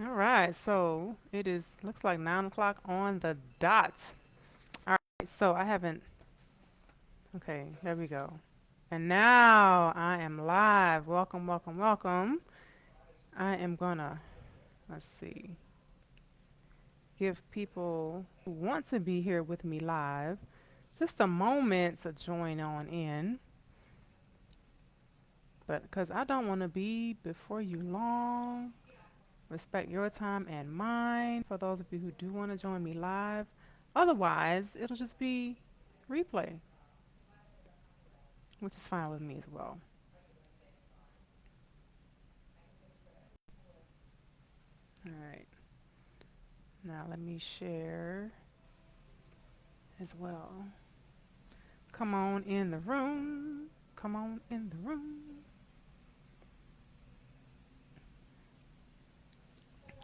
All right, so it is looks like 9 o'clock on the dot. All right, so I haven't. Okay, there we go. And now I am live. Welcome, welcome, welcome. I am gonna let's see, give people who want to be here with me live just a moment to join on in, but because I don't want to be before you long. Respect your time and mine for those of you who do want to join me live. Otherwise, it'll just be replay, which is fine with me as well. All right. Now let me share as well. Come on in the room. Come on in the room.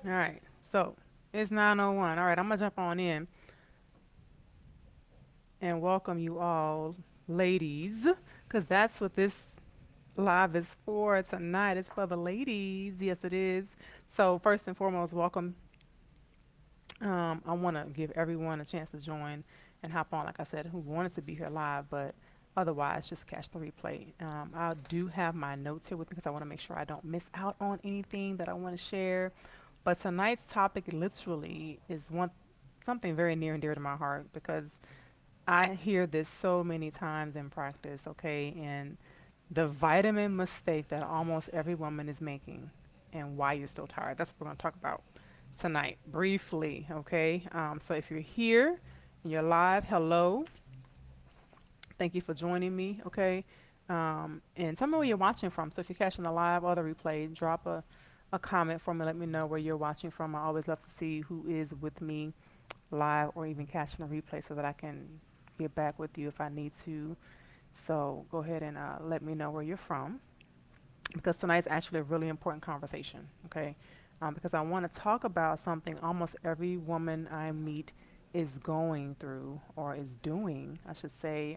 All right. So it's 9:01. All right. I'm gonna jump on in and welcome you all, ladies, because that's what this live is for tonight. It's for the ladies. Yes, it is. So first and foremost, welcome. I want to give everyone a chance to join and hop on, like I said, who wanted to be here live, but otherwise, just catch the replay. I do have my notes here with me because I want to make sure I don't miss out on anything that I want to share. But tonight's topic literally is one something very near and dear to my heart because I hear this so many times in practice, okay? And the vitamin mistake that almost every woman is making and why you're still tired. That's what we're going to talk about tonight, briefly, okay? So if you're here and you're live, hello. Thank you for joining me, okay? And tell me where you're watching from. So if you're catching the live or the replay, drop a comment for me. Let me know where you're watching from. I always love to see who is with me live or even catching the replay so that I can get back with you if I need to. So go ahead and let me know where you're from because tonight's actually a really important conversation, okay? Because I want to talk about something almost every woman I meet is going through or is doing, I should say.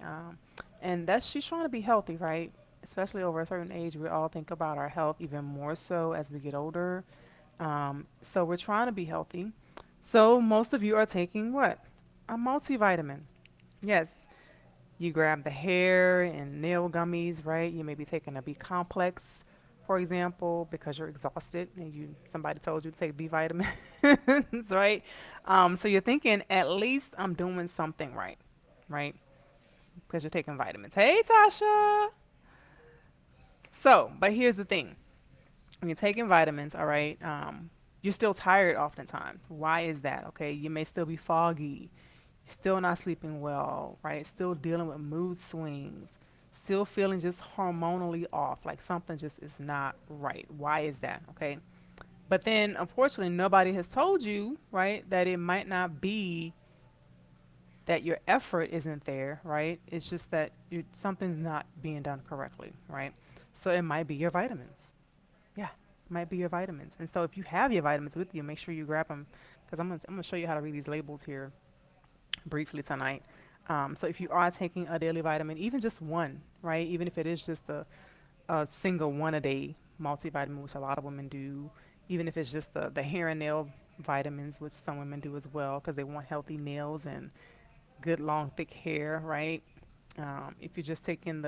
And that's she's trying to be healthy, right? Especially over a certain age, we all think about our health even more so as we get older. So we're trying to be healthy. So most of you are taking what? A multivitamin. Yes, you grab the hair and nail gummies, right? You may be taking a B complex, for example, because you're exhausted and you somebody told you to take B vitamins, right? So you're thinking at least I'm doing something right, right? Because you're taking vitamins. Hey, Tasha. So, but here's the thing: when you're taking vitamins, all right, you're still tired oftentimes. Why is that? Okay, you may still be foggy, still not sleeping well, right? Still dealing with mood swings, still feeling just hormonally off, like something just is not right. Why is that? Okay. But then, unfortunately, nobody has told you, right, that it might not be that your effort isn't there, right? It's just that something's not being done correctly, right? So it might be your vitamins. Yeah, it might be your vitamins. And so if you have your vitamins with you, make sure you grab them because I'm gonna show you how to read these labels here briefly tonight. So if you are taking a daily vitamin, even just one, right? Even if it is just a single one a day multivitamin, which a lot of women do, even if it's just the hair and nail vitamins, which some women do as well, because they want healthy nails and good long thick hair, right? If you're just taking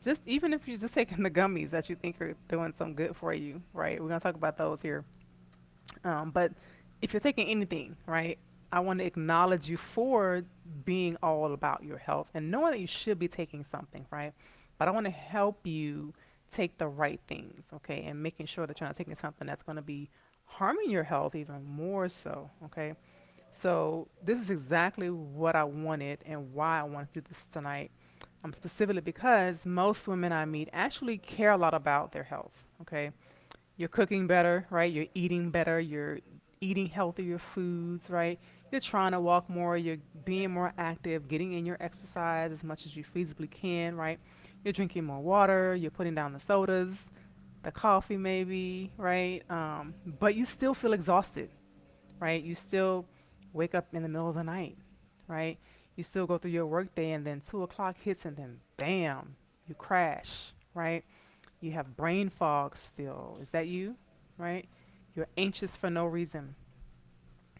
just even if you're just taking the gummies that you think are doing some good for you, right? We're gonna talk about those here. But if you're taking anything, right, I want to acknowledge you for being all about your health and knowing that you should be taking something, right? But I want to help you take the right things, okay, and making sure that you're not taking something that's going to be harming your health even more so, okay? So this is exactly what I wanted and why I wanted to do this tonight. Specifically because most women I meet actually care a lot about their health, okay? You're cooking better, right? You're eating better. You're eating healthier foods, right? You're trying to walk more. You're being more active, getting in your exercise as much as you feasibly can, right? You're drinking more water. You're putting down the sodas, the coffee, maybe, right? But you still feel exhausted, right? You still wake up in the middle of the night, right? You still go through your workday, and then 2 o'clock hits, and then bam, you crash, right? You have brain fog still. Is that you? Right? You're anxious for no reason.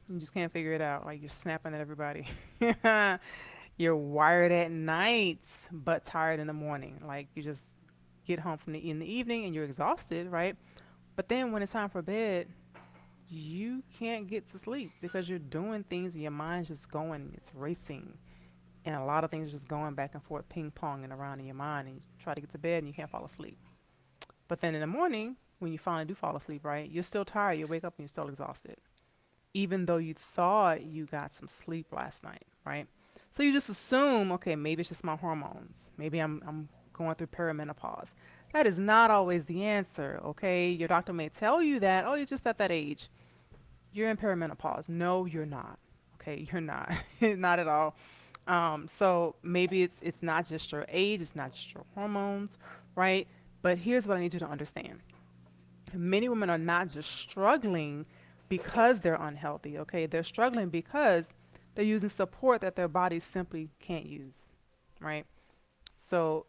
You just can't figure it out. Like you're snapping at everybody. You're wired at night, but tired in the morning. Like you just get home from in the evening and you're exhausted, right? But then when it's time for bed, you can't get to sleep because you're doing things and your mind's just going, it's racing. And a lot of things are just going back and forth, ping ponging around in your mind. And you try to get to bed and you can't fall asleep. But then in the morning, when you finally do fall asleep, right, you're still tired. You wake up and you're still exhausted, even though you thought you got some sleep last night, right? So you just assume, okay, maybe it's just my hormones. Maybe I'm going through perimenopause. That is not always the answer, okay? Your doctor may tell you that, oh, you're just at that age. You're in perimenopause. No, you're not. Okay, you're not. Not at all. So maybe it's not just your age, it's not just your hormones, right? But here's what I need you to understand. Many women are not just struggling because they're unhealthy, okay? They're struggling because they're using support that their bodies simply can't use, right? So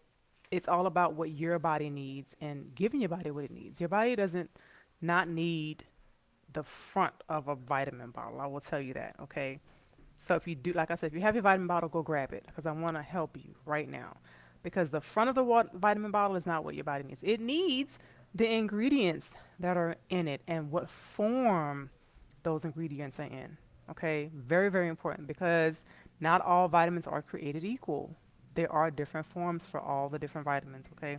it's all about what your body needs and giving your body what it needs. Your body doesn't not need the front of a vitamin bottle. I will tell you that, okay? So if you do, like I said, if you have your vitamin bottle, go grab it because I want to help you right now. Because the front of the vitamin bottle is not what your body needs. It needs the ingredients that are in it and what form those ingredients are in. Okay, very, very important because not all vitamins are created equal. There are different forms for all the different vitamins. Okay,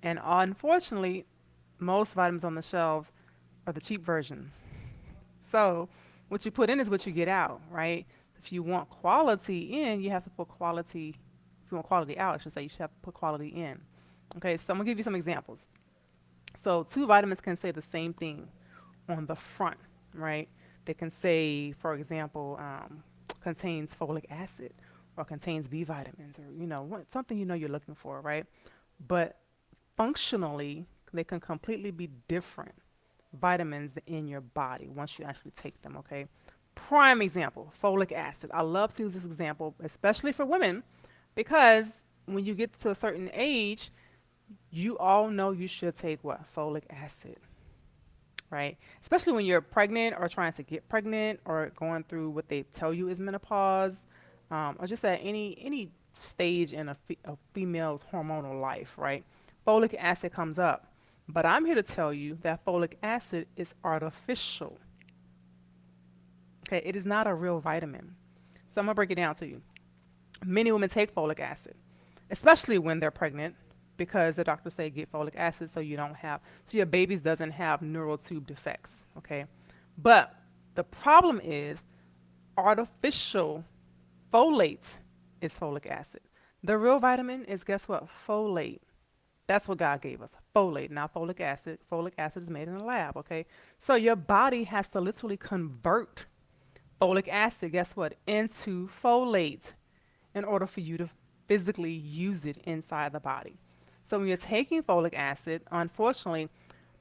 and unfortunately, most vitamins on the shelves are the cheap versions. So what you put in is what you get out, right? If you want quality in, you have to put quality. If you want quality out, I should say, you should have to put quality in. Okay, so I'm gonna give you some examples. So two vitamins can say the same thing on the front, right? They can say, for example, contains folic acid or contains B vitamins or something you're looking for, right? But functionally, they can completely be different vitamins in your body once you actually take them, okay? Prime example, folic acid. I love to use this example, especially for women, because when you get to a certain age, you all know you should take what? Folic acid, right? Especially when you're pregnant or trying to get pregnant or going through what they tell you is menopause, or just at any stage in a female's hormonal life, right? Folic acid comes up. But I'm here to tell you that folic acid is artificial. Okay, it is not a real vitamin. So I'm gonna break it down to you. Many women take folic acid, especially when they're pregnant, because the doctors say get folic acid so so your babies doesn't have neural tube defects. Okay, but the problem is artificial folate is folic acid. The real vitamin is, guess what? Folate. That's what God gave us, folate, not folic acid. Folic acid is made in a lab, okay? So your body has to literally convert folic acid, guess what, into folate in order for you to physically use it inside the body. So when you're taking folic acid, unfortunately,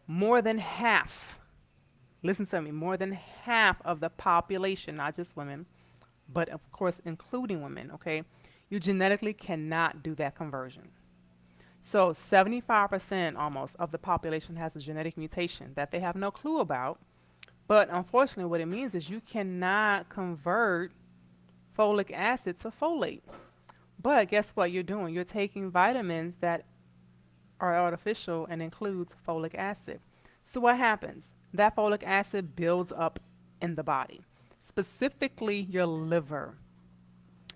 more than half, listen to me, more than half of the population, not just women, but of course including women, okay, you genetically cannot do that conversion. So 75% almost of the population has a genetic mutation that they have no clue about. But unfortunately, what it means is you cannot convert folic acid to folate. But guess what you're doing? You're taking vitamins that are artificial and includes folic acid. So what happens? That folic acid builds up in the body, specifically your liver.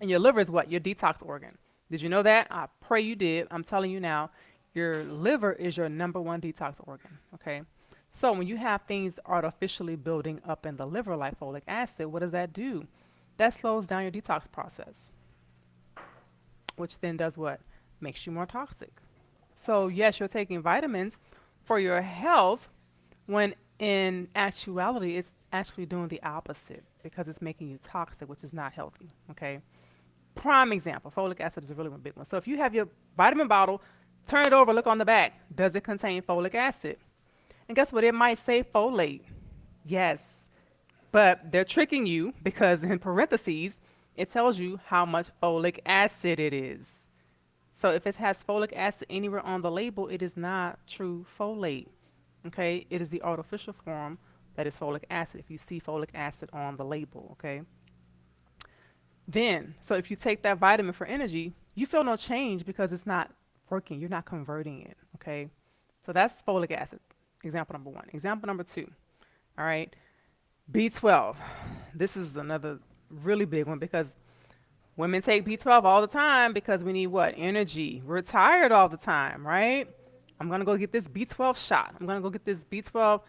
And your liver is what? Your detox organ. Did you know that? I pray you did. I'm telling you now, your liver is your number one detox organ. Okay. So when you have things artificially building up in the liver like folic acid, what does that do? That slows down your detox process, which then does what? Makes you more toxic. So yes, you're taking vitamins for your health when in actuality it's actually doing the opposite because it's making you toxic, which is not healthy. Okay. Prime example, folic acid is a really one big one. So if you have your vitamin bottle, turn it over, look on the back. Does it contain folic acid? And guess what? It might say folate. Yes. But they're tricking you because in parentheses, it tells you how much folic acid it is. So if it has folic acid anywhere on the label, it is not true folate. Okay? It is the artificial form That is folic acid if you see folic acid on the label, okay? Then, so if you take that vitamin for energy, you feel no change because it's not working. You're not converting it, okay? So that's folic acid, example number one. Example number two, all right? B12. This is another really big one because women take B12 all the time because we need what? Energy. We're tired all the time, right? I'm going to go get this B12 shot. I'm going to go get this B12.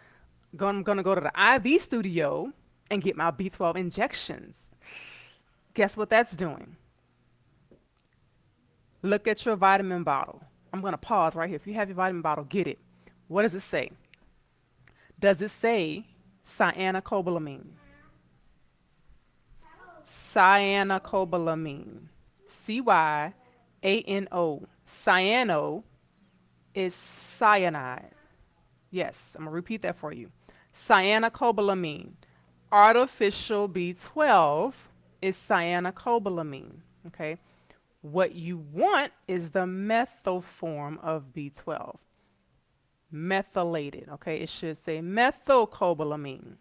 I'm going to go to the IV studio and get my B12 injections. Guess what that's doing? Look at your vitamin bottle. I'm going to pause right here. If you have your vitamin bottle, get it. What does it say? Does it say cyanocobalamin? Cyanocobalamin. C-Y-A-N-O. Cyano is cyanide. Yes, I'm going to repeat that for you. Cyanocobalamin. Artificial B12 is cyanocobalamin. Okay? What you want is the methyl form of B12. Methylated. Okay? It should say methylcobalamin,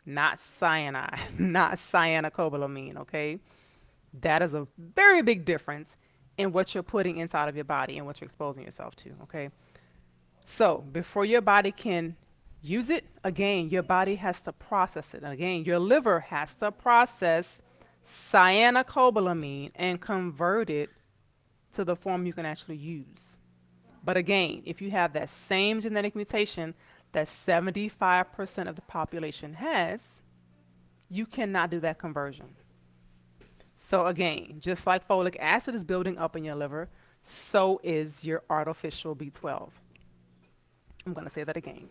not cyanide, not cyanocobalamin. Okay? That is a very big difference in what you're putting inside of your body and what you're exposing yourself to. Okay? So before your body can use it, again, your body has to process it. And again, your liver has to process cyanocobalamin and convert it to the form you can actually use. But again, if you have that same genetic mutation that 75% of the population has, you cannot do that conversion. So again, just like folic acid is building up in your liver, so is your artificial B12. I'm going to say that again.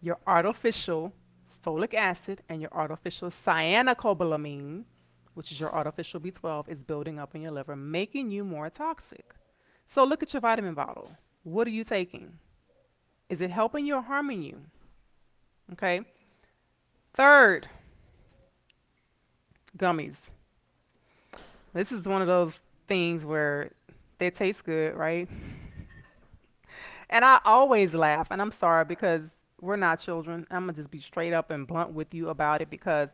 Your artificial folic acid and your artificial cyanocobalamin, which is your artificial B12, is building up in your liver, making you more toxic. So look at your vitamin bottle. What are you taking? Is it helping you or harming you? Okay. Third, gummies. This is one of those things where they taste good, right? And I always laugh, and I'm sorry because we're not children. I'm going to just be straight up and blunt with you about it because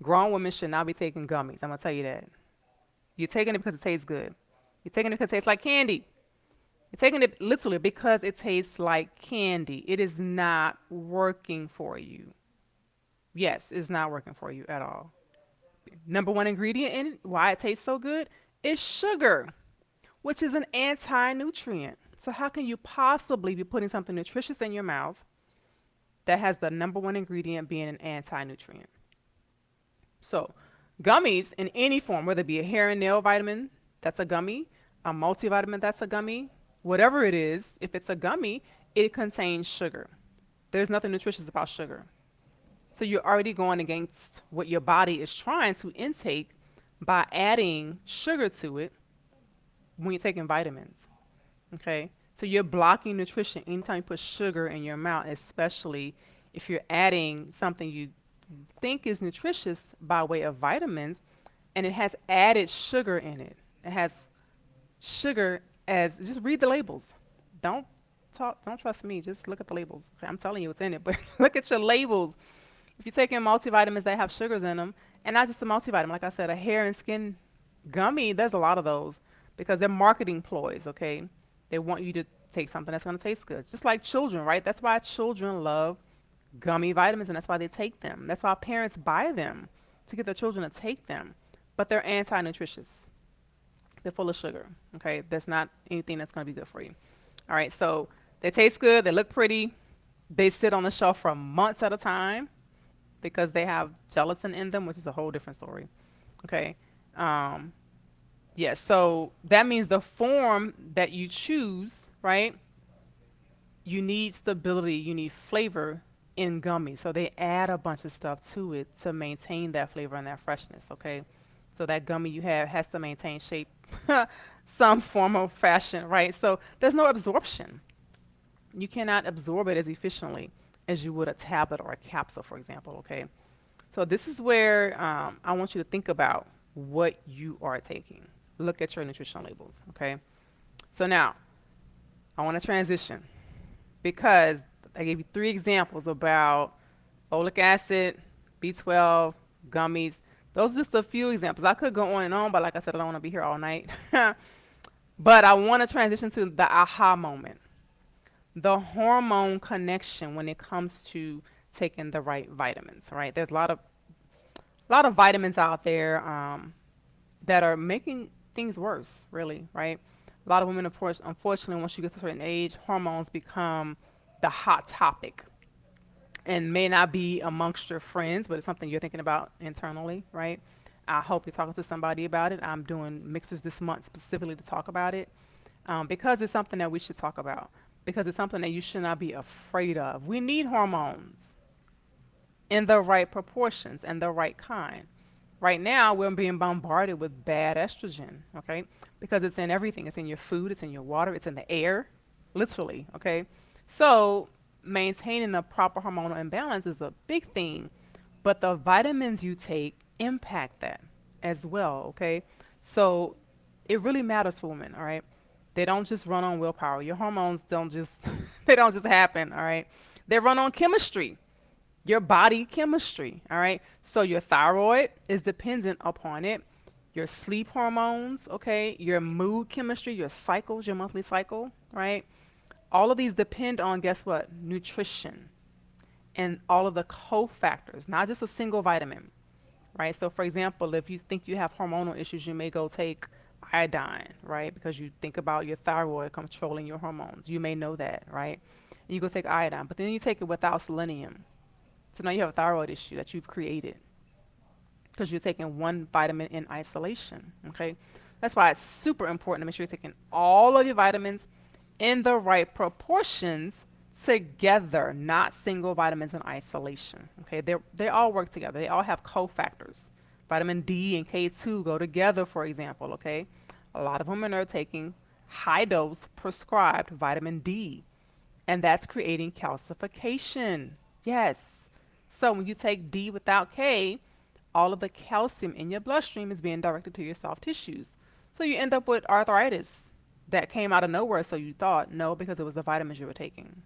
grown women should not be taking gummies. I'm going to tell you that. You're taking it because it tastes good. You're taking it because it tastes like candy. You're taking it literally because it tastes like candy. It is not working for you. Yes, it's not working for you at all. Number one ingredient in it, why it tastes so good, is sugar, which is an anti-nutrient. So how can you possibly be putting something nutritious in your mouth that has the number one ingredient being an anti-nutrient? So gummies in any form, whether it be a hair and nail vitamin, that's a gummy, a multivitamin, that's a gummy, whatever it is, if it's a gummy, it contains sugar. There's nothing nutritious about sugar. So you're already going against what your body is trying to intake by adding sugar to it when you're taking vitamins. Okay? So you're blocking nutrition anytime you put sugar in your mouth, especially if you're adding something you think is nutritious by way of vitamins and it has added sugar in it. It has sugar as, just read the labels. Don't trust me, just look at the labels. Okay? I'm telling you what's in it, but look at your labels. If you're taking multivitamins that have sugars in them, and not just a multivitamin, like I said, a hair and skin gummy, there's a lot of those because they're marketing ploys, okay? They want you to take something that's going to taste good. Just like children, right? That's why children love gummy vitamins, and that's why they take them. That's why parents buy them, to get their children to take them. But they're anti-nutritious. They're full of sugar, okay? That's not anything that's going to be good for you. All right, so they taste good. They look pretty. They sit on the shelf for months at a time because they have gelatin in them, which is a whole different story. Okay. Yes, so that means the form that you choose, right? You need stability, you need flavor in gummies. So they add a bunch of stuff to it to maintain that flavor and that freshness, okay? So that gummy you have has to maintain shape, some form of fashion, right? So there's no absorption. You cannot absorb it as efficiently as you would a tablet or a capsule, for example, okay? So this is where I want you to think about what you are taking. Look at your nutritional labels, okay? So now, I want to transition because I gave you 3 examples about Folic acid, B12, gummies. Those are just a few examples. I could go on and on, but like I said, I don't want to be here all night. But I want to transition to the aha moment, the hormone connection when it comes to taking the right vitamins, right? There's a lot of vitamins out there that are making things worse, really, right? A lot of women, of course, unfortunately, once you get to a certain age, hormones become the hot topic and may not be amongst your friends, but it's something you're thinking about internally, right? I hope you're talking to somebody about it. I'm doing mixers this month specifically to talk about it because it's something that we should talk about, because it's something that you should not be afraid of. We need hormones in the right proportions and the right kind. Right now, we're being bombarded with bad estrogen, okay? Because it's in everything. It's in your food, it's in your water, it's in the air, literally, okay? So, maintaining the proper hormonal imbalance is a big thing, but the vitamins you take impact that as well, okay? So, it really matters for women, all right? They don't just run on willpower. Your hormones don't just they don't just happen, all right? They run on chemistry, your body chemistry, all right? So your thyroid is dependent upon it. Your sleep hormones, okay? Your mood chemistry, your cycles, your monthly cycle, right? All of these depend on, guess what? Nutrition and all of the cofactors, not just a single vitamin, right? So, for example, if you think you have hormonal issues, you may go take iodine, right? Because you think about your thyroid controlling your hormones. You may know that, right? And you go take iodine, but then you take it without selenium. So now you have a thyroid issue that you've created because you're taking one vitamin in isolation. Okay, that's why it's super important to make sure you're taking all of your vitamins in the right proportions together, not single vitamins in isolation. Okay, they all work together. They all have cofactors. Vitamin D and K2 go together, for example. Okay, a lot of women are taking high dose prescribed vitamin D, and that's creating calcification. Yes. So when you take D without K, all of the calcium in your bloodstream is being directed to your soft tissues. So you end up with arthritis that came out of nowhere, so you thought. No, because it was the vitamins you were taking,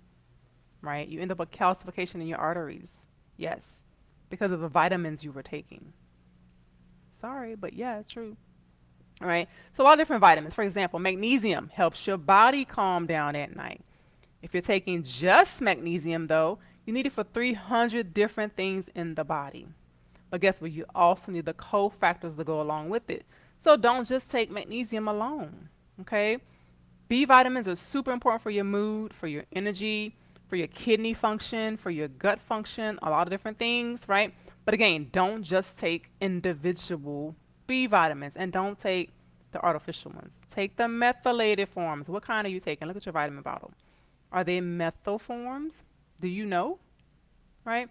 right? You end up with calcification in your arteries. Yes, because of the vitamins you were taking. Sorry, but yeah, it's true. All right. So a lot of different vitamins. For example, magnesium helps your body calm down at night. If you're taking just magnesium, though, you need it for 300 different things in the body. But guess what? You also need the cofactors to go along with it. So don't just take magnesium alone, okay? B vitamins are super important for your mood, for your energy, for your kidney function, for your gut function, a lot of different things, right? But again, don't just take individual B vitamins and don't take the artificial ones. Take the methylated forms. What kind are you taking? Look at your vitamin bottle. Are they methyl forms? Do you know? Right?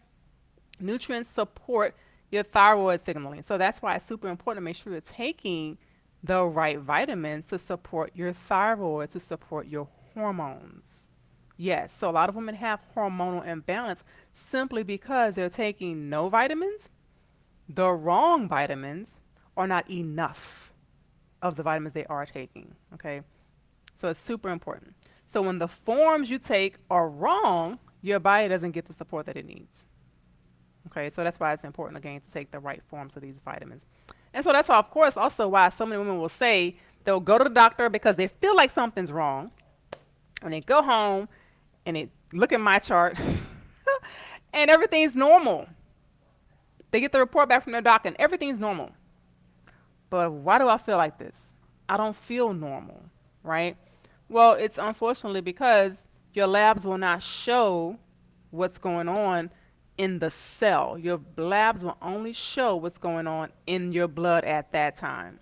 Nutrients support your thyroid signaling. So that's why it's super important to make sure you're taking the right vitamins to support your thyroid, to support your hormones. Yes, so a lot of women have hormonal imbalance simply because they're taking no vitamins, the wrong vitamins, or not enough of the vitamins they are taking. Okay? So it's super important. So when the forms you take are wrong, your body doesn't get the support that it needs. Okay, so that's why it's important again to take the right forms of these vitamins. And so that's why, of course, also why so many women will say they'll go to the doctor because they feel like something's wrong, and they go home and they look at my chart and everything's normal. They get the report back from their doctor and everything's normal. But why do I feel like this? I don't feel normal, right? Well, it's unfortunately because your labs will not show what's going on in the cell. Your labs will only show what's going on in your blood at that time.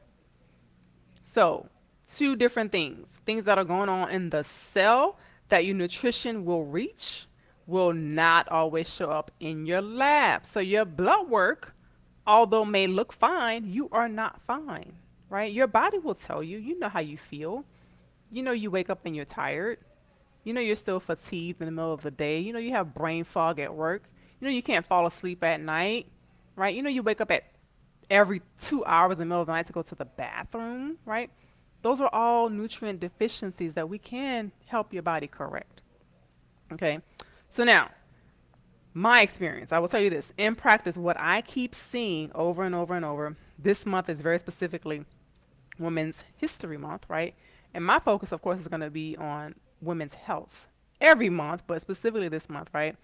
So, two different things. Things that are going on in the cell that your nutrition will reach will not always show up in your lab. So, your blood work, although may look fine, you are not fine, right? Your body will tell you. You know how you feel. You know you wake up and you're tired. You know you're still fatigued in the middle of the day. You know you have brain fog at work. You know you can't fall asleep at night, right? You know you wake up at every 2 hours in the middle of the night to go to the bathroom, right? Those are all nutrient deficiencies that we can help your body correct. Okay, so now My experience, I will tell you this. In practice, what I keep seeing over and over and over, this month is very specifically Women's History Month, right? And my focus, of course, is going to be on women's health every month, but specifically this month, right?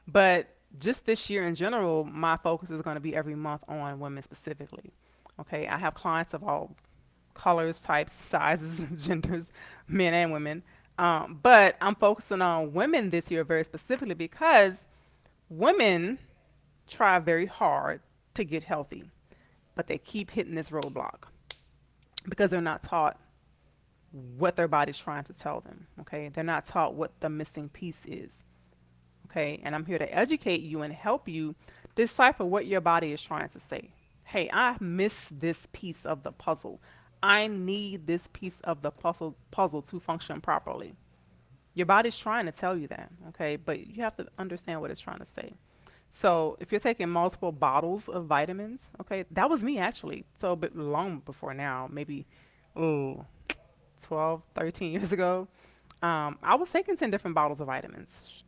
But just this year in general, my focus is going to be every month on women specifically. Okay, I have clients of all colors, types, sizes, genders, men and women. But I'm focusing on women this year very specifically because women try very hard to get healthy, but they keep hitting this roadblock because they're not taught what their body's trying to tell them. Okay, they're not taught what the missing piece is. Okay, and I'm here to educate you and help you decipher what your body is trying to say. Hey, I miss this piece of the puzzle. I need this piece of the puzzle to function properly. Your body's trying to tell you that, okay? But you have to understand what it's trying to say. So if you're taking multiple bottles of vitamins, okay, that was me actually. So but long before now, maybe oh, 12, 13 years ago, I was taking 10 different bottles of vitamins,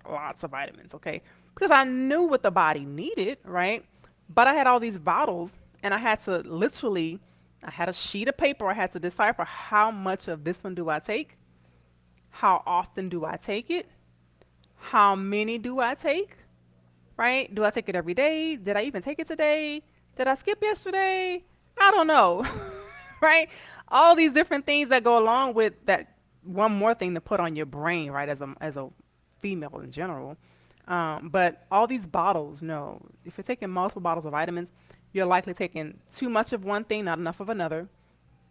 lots of vitamins, okay, because I knew what the body needed, right? But I had all these bottles, and I had to literally, I had a sheet of paper. I had to decipher how much of this one do I take, how often do I take it, how many do I take, right? Do I take it every day? Did I even take it today? Did I skip yesterday? I don't know, right? All these different things that go along with that. One more thing to put on your brain, right? As a female in general, but all these bottles, no. If you're taking multiple bottles of vitamins, you're likely taking too much of one thing, not enough of another,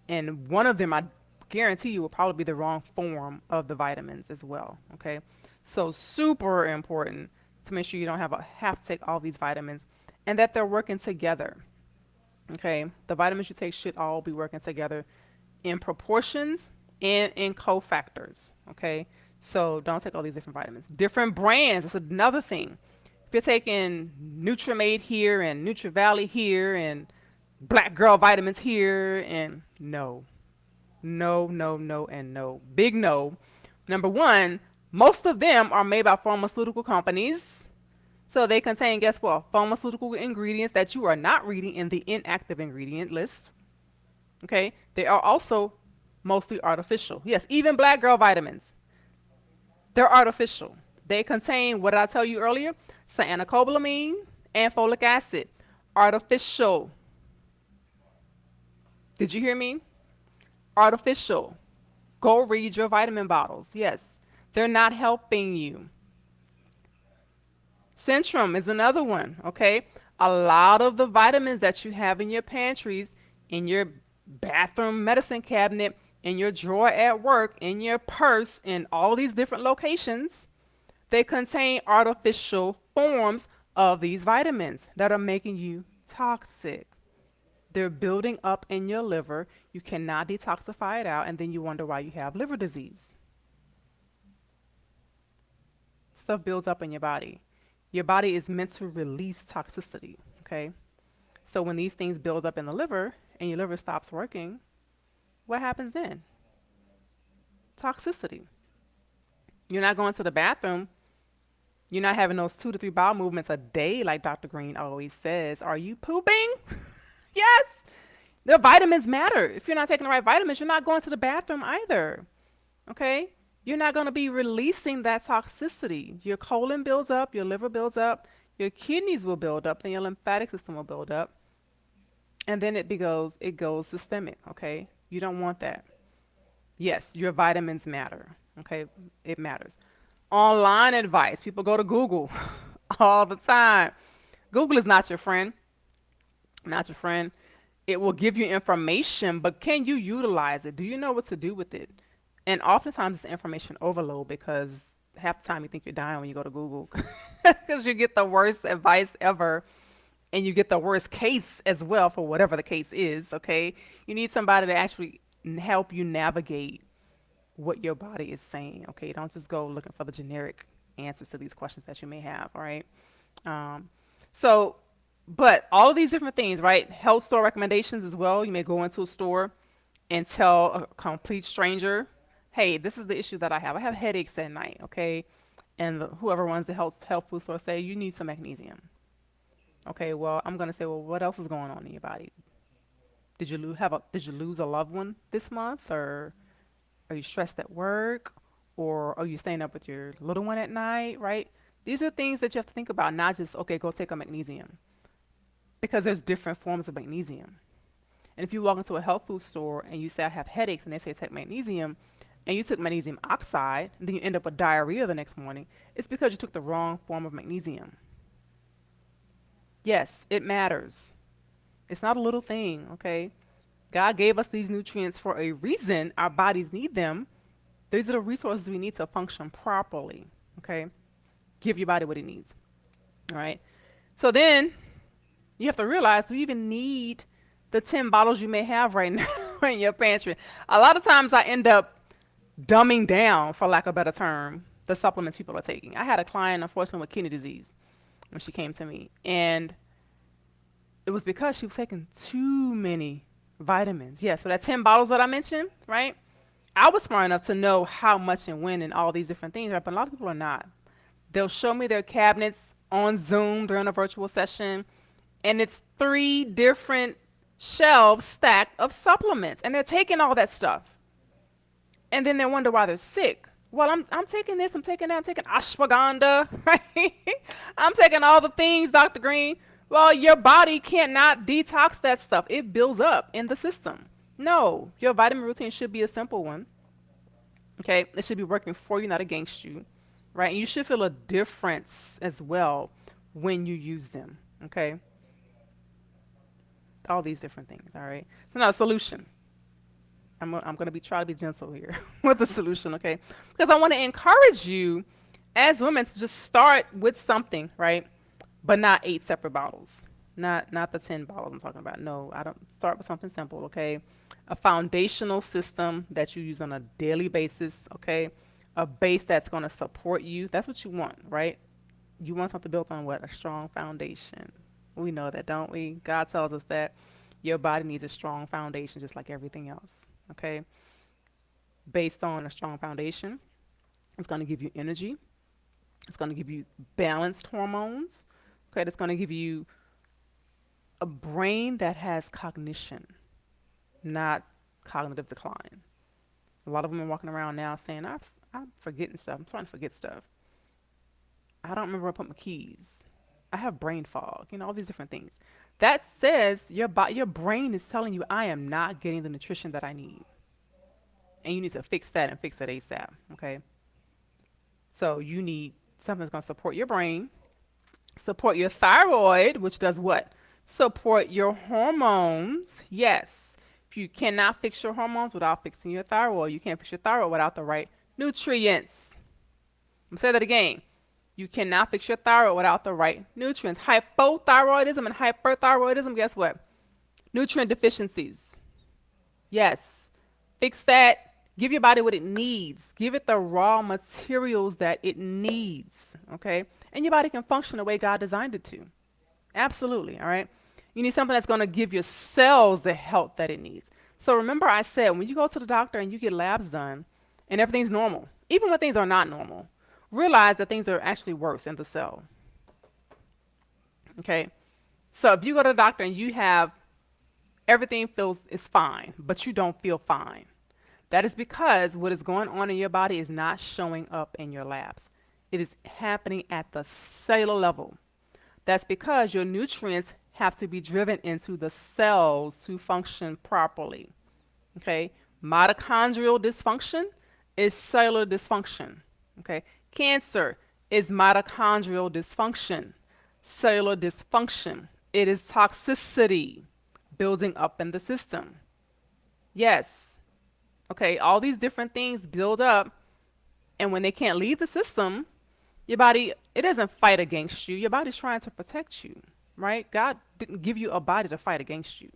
and one of them, I guarantee you, will probably be the wrong form of the vitamins as well. Okay, so super important to make sure you don't have to take all these vitamins, and that they're working together. Okay, the vitamins you take should all be working together in proportions and in cofactors. Okay, so don't take all these different vitamins. Different brands. That's another thing. If you're taking Nutrimate here and NutriValley here and Black Girl vitamins here, and no, no, no, no, and no. Big no. Number one, most of them are made by pharmaceutical companies. So they contain, guess what? Pharmaceutical ingredients that you are not reading in the inactive ingredient list. Okay? They are also mostly artificial. Yes, even Black Girl vitamins. They're artificial. They contain, what did I tell you earlier? Cyanocobalamin and folic acid. Artificial. Did you hear me? Artificial. Go read your vitamin bottles. Yes, they're not helping you. Centrum is another one, okay? A lot of the vitamins that you have in your pantries, in your bathroom medicine cabinet, in your drawer at work, in your purse, in all these different locations, they contain artificial forms of these vitamins that are making you toxic. They're building up in your liver. You cannot detoxify it out, and then you wonder why you have liver disease. Stuff builds up in your body. Your body is meant to release toxicity, okay? So when these things build up in the liver and your liver stops working, what happens then? Toxicity. You're not going to the bathroom. You're not having those 2 to 3 bowel movements a day like Dr. Green always says. Are you pooping? Yes. The vitamins matter. If you're not taking the right vitamins, you're not going to the bathroom either. Okay? You're not going to be releasing that toxicity. Your colon builds up, your liver builds up, your kidneys will build up, then your lymphatic system will build up, and then it goes systemic. Okay? You don't want that. Yes, your vitamins matter. Okay? It matters. Online advice. People go to Google all the time. Google is not your friend. Not your friend. It will give you information, but can you utilize it? Do you know what to do with it? And oftentimes it's information overload because half the time you think you're dying when you go to Google because you get the worst advice ever and you get the worst case as well for whatever the case is, okay? You need somebody to actually help you navigate what your body is saying, okay? Don't just go looking for the generic answers to these questions that you may have, all right? Um, so, but all of these different things, right? Health store recommendations as well. You may go into a store and tell a complete stranger, hey, this is the issue that I have. I have headaches at night, okay? and whoever runs the health food store say you need some magnesium. Okay, well, I'm gonna say, well, what else is going on in your body? Did you lose a loved one this month, or are you stressed at work, or are you staying up with your little one at night? Right? These are things that you have to think about, not just okay, go take a magnesium, because there's different forms of magnesium. And if you walk into a health food store and you say I have headaches, and they say take magnesium, and you took magnesium oxide, and then you end up with diarrhea the next morning, it's because you took the wrong form of magnesium. Yes, it matters. It's not a little thing, okay? God gave us these nutrients for a reason. Our bodies need them. These are the resources we need to function properly, okay? Give your body what it needs, all right? So then you have to realize, do you even need the 10 bottles you may have right now in your pantry? A lot of times I end up dumbing down, for lack of a better term, the supplements people are taking. I had a client, unfortunately, with kidney disease when she came to me, and it was because she was taking too many vitamins. Yeah, so that 10 bottles that I mentioned, right? I was smart enough to know how much and when and all these different things, right? But a lot of people are not. They'll show me their cabinets on Zoom during a virtual session, and it's 3 different shelves stacked of supplements, and they're taking all that stuff. And then they wonder why they're sick. Well, I'm taking this, I'm taking that, I'm taking ashwagandha, right? I'm taking all the things, Dr. Green. Well, your body cannot detox that stuff. It builds up in the system. No, your vitamin routine should be a simple one. Okay, it should be working for you, not against you, right? And you should feel a difference as well when you use them. Okay, all these different things. All right. So now, solution. I'm going to be try to be gentle here with the solution, okay? Because I want to encourage you as women to just start with something, right? But not 8 separate bottles. Not the 10 bottles I'm talking about. No, I don't. Start with something simple, okay? A foundational system that you use on a daily basis, okay? A base that's going to support you. That's what you want, right? You want something built on what? A strong foundation. We know that, don't we? God tells us that your body needs a strong foundation just like everything else, okay? Based on a strong foundation, it's going to give you energy. It's going to give you balanced hormones, okay? It's going to give you a brain that has cognition, not cognitive decline. A lot of women walking around now saying, I'm forgetting stuff. I'm trying to forget stuff. I don't remember where I put my keys. I have brain fog, all these different things. That says your brain is telling you, I am not getting the nutrition that I need. And you need to fix that and fix it ASAP, okay? So you need something that's going to support your brain, support your thyroid, which does what? Support your hormones. Yes. If you cannot fix your hormones without fixing your thyroid, you can't fix your thyroid without the right nutrients. I'm going to say that again. You cannot fix your thyroid without the right nutrients. Hypothyroidism and hyperthyroidism, guess what? Nutrient deficiencies. Yes. Fix that. Give your body what it needs. Give it the raw materials that it needs, okay? And your body can function the way God designed it to. Absolutely, all right? You need something that's going to give your cells the health that it needs. So remember I said, when you go to the doctor and you get labs done and everything's normal, even when things are not normal, realize that things are actually worse in the cell, okay? So if you go to the doctor and you have everything is fine, but you don't feel fine, that is because what is going on in your body is not showing up in your labs. It is happening at the cellular level. That's because your nutrients have to be driven into the cells to function properly. Okay? Mitochondrial dysfunction is cellular dysfunction. Okay? Cancer is mitochondrial dysfunction, cellular dysfunction. It is toxicity building up in the system. Yes. Okay, all these different things build up, and when they can't leave the system, your body, it doesn't fight against you. Your body's trying to protect you, right? God didn't give you a body to fight against you.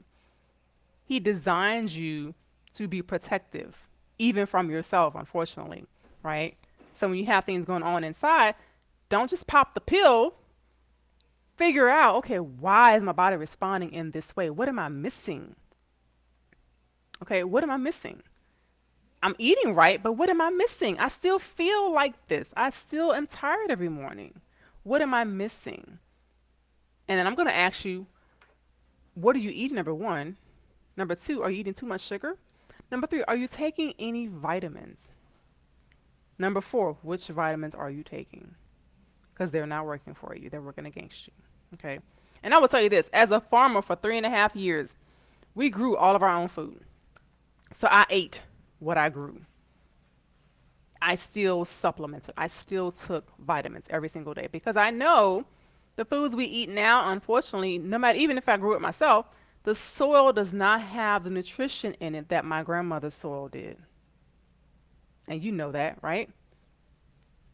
He designed you to be protective, even from yourself, unfortunately, right? So when you have things going on inside, don't just pop the pill. Figure out, okay, why is my body responding in this way? What am I missing? Okay, what am I missing? I'm eating right, but what am I missing? I still feel like this. I still am tired every morning. What am I missing? And then I'm going to ask you, what are you eating, number one? Number two, are you eating too much sugar? Number three, are you taking any vitamins? Number four, which vitamins are you taking? Because they're not working for you, they're working against you. Okay. And I will tell you this, as a farmer for 3.5 years, we grew all of our own food. So I ate what I grew. I still supplemented. I still took vitamins every single day because I know the foods we eat now, unfortunately, no matter, even if I grew it myself, the soil does not have the nutrition in it that my grandmother's soil did. And you know that, right?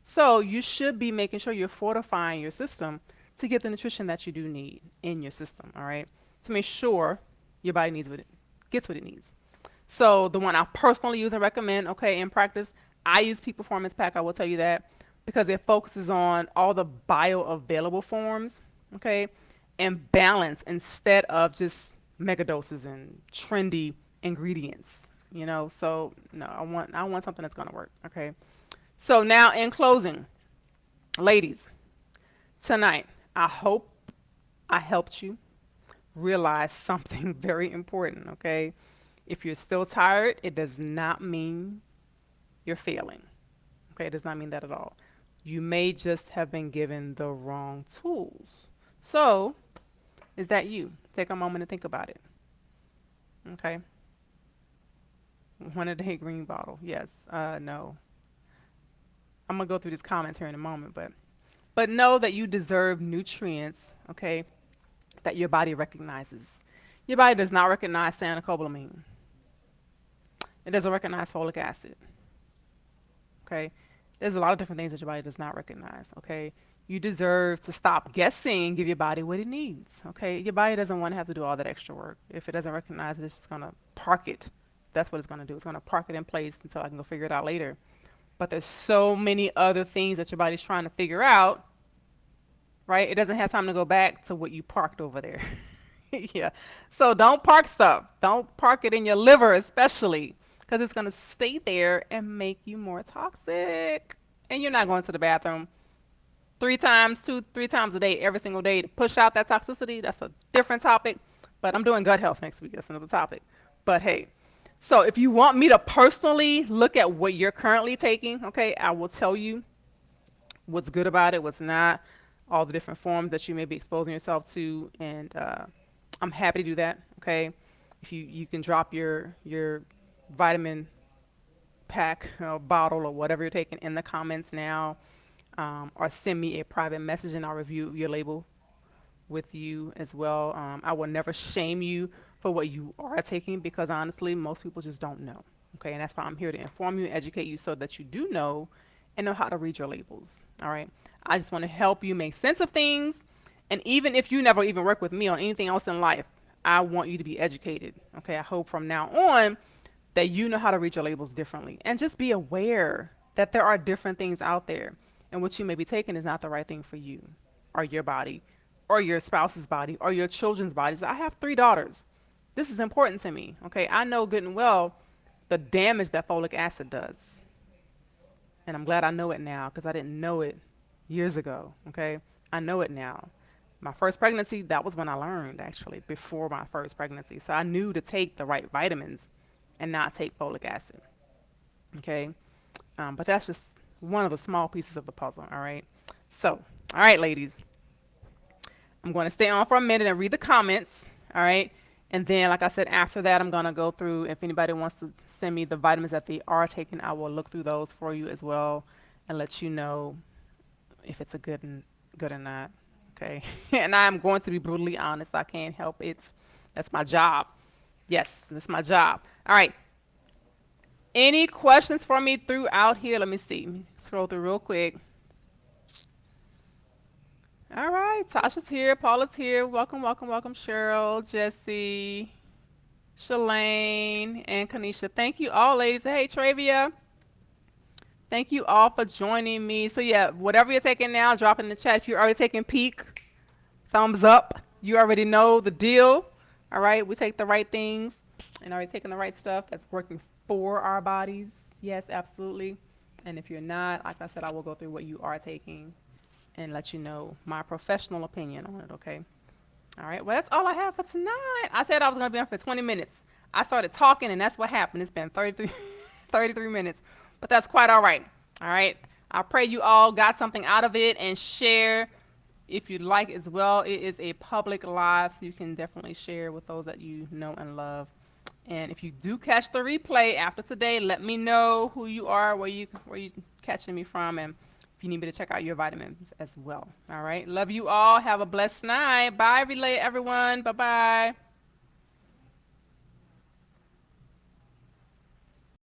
So you should be making sure you're fortifying your system to get the nutrition that you do need in your system, all right? To make sure your body needs what it gets what it needs. So the one I personally use and recommend, okay, in practice, I use Peak Performance Pack, I will tell you that, because it focuses on all the bioavailable forms, okay, and balance instead of just mega doses and trendy ingredients, you know. So no, I want something that's gonna work, okay. So now in closing, ladies, tonight, I hope I helped you realize something very important, okay? If you're still tired, it does not mean you're failing. Okay, it does not mean that at all. You may just have been given the wrong tools. So, is that you? Take a moment to think about it. Okay. One a day green bottle. Yes. No. I'm gonna go through these comments here in a moment, but know that you deserve nutrients, okay, that your body recognizes. Your body does not recognize cyanocobalamin. It doesn't recognize folic acid. Okay? There's a lot of different things that your body does not recognize. Okay? You deserve to stop guessing, give your body what it needs. Okay? Your body doesn't want to have to do all that extra work. If it doesn't recognize it, it's just gonna park it. That's what it's gonna do. It's gonna park it in place until I can go figure it out later. But there's so many other things that your body's trying to figure out, right? It doesn't have time to go back to what you parked over there. Yeah. So don't park stuff. Don't park it in your liver, especially, because it's going to stay there and make you more toxic. And you're not going to the bathroom 3 times, 3 times a day, every single day to push out that toxicity. That's a different topic. But I'm doing gut health next week. That's another topic. But hey, so if you want me to personally look at what you're currently taking, okay, I will tell you what's good about it, what's not, all the different forms that you may be exposing yourself to, and I'm happy to do that. Okay, if you can drop your vitamin pack bottle or whatever you're taking in the comments now, or send me a private message and I'll review your label with you as well. I will never shame you for what you are taking because honestly, most people just don't know. Okay, and that's why I'm here to inform you and educate you so that you do know and know how to read your labels. All right, I just want to help you make sense of things. And even if you never even work with me on anything else in life, I want you to be educated. Okay, I hope from now on that you know how to read your labels differently. And just be aware that there are different things out there. And what you may be taking is not the right thing for you or your body or your spouse's body or your children's bodies. I have 3 daughters. This is important to me. Okay, I know good and well the damage that folic acid does. And I'm glad I know it now because I didn't know it years ago. Okay, I know it now. My first pregnancy, that was when I learned actually, before my first pregnancy. So I knew to take the right vitamins and not take folic acid. Okay, but that's just one of the small pieces of the puzzle. All right. So, all right, ladies, I'm going to stay on for a minute and read the comments. All right. And then, like I said, after that, I'm going to go through. If anybody wants to send me the vitamins that they are taking, I will look through those for you as well and let you know if it's a good or not. Okay. And I'm going to be brutally honest. I can't help it. That's my job. Yes, that's my job. All right. Any questions for me throughout here? Let me see. Let me scroll through real quick. All right. Tasha's here. Paula's here. Welcome, welcome, welcome. Cheryl, Jesse, Shalane, and Kanisha. Thank you all, ladies. Hey, Travia. Thank you all for joining me. So yeah, whatever you're taking now, drop it in the chat. If you're already taking Peak, thumbs up. You already know the deal. All right, we take the right things and already taking the right stuff. That's working for our bodies. Yes, absolutely. And if you're not, like I said, I will go through what you are taking and let you know my professional opinion on it, okay? All right. Well, that's all I have for tonight. I said I was going to be on for 20 minutes. I started talking, and that's what happened. It's been 33, 33 minutes, but that's quite all right. All right. I pray you all got something out of it and share if you'd like as well. It is a public live, so you can definitely share with those that you know and love. And if you do catch the replay after today, let me know who you are, where you catching me from, and if you need me to check out your vitamins as well. All right. Love you all. Have a blessed night. Bye, relay everyone. Bye bye.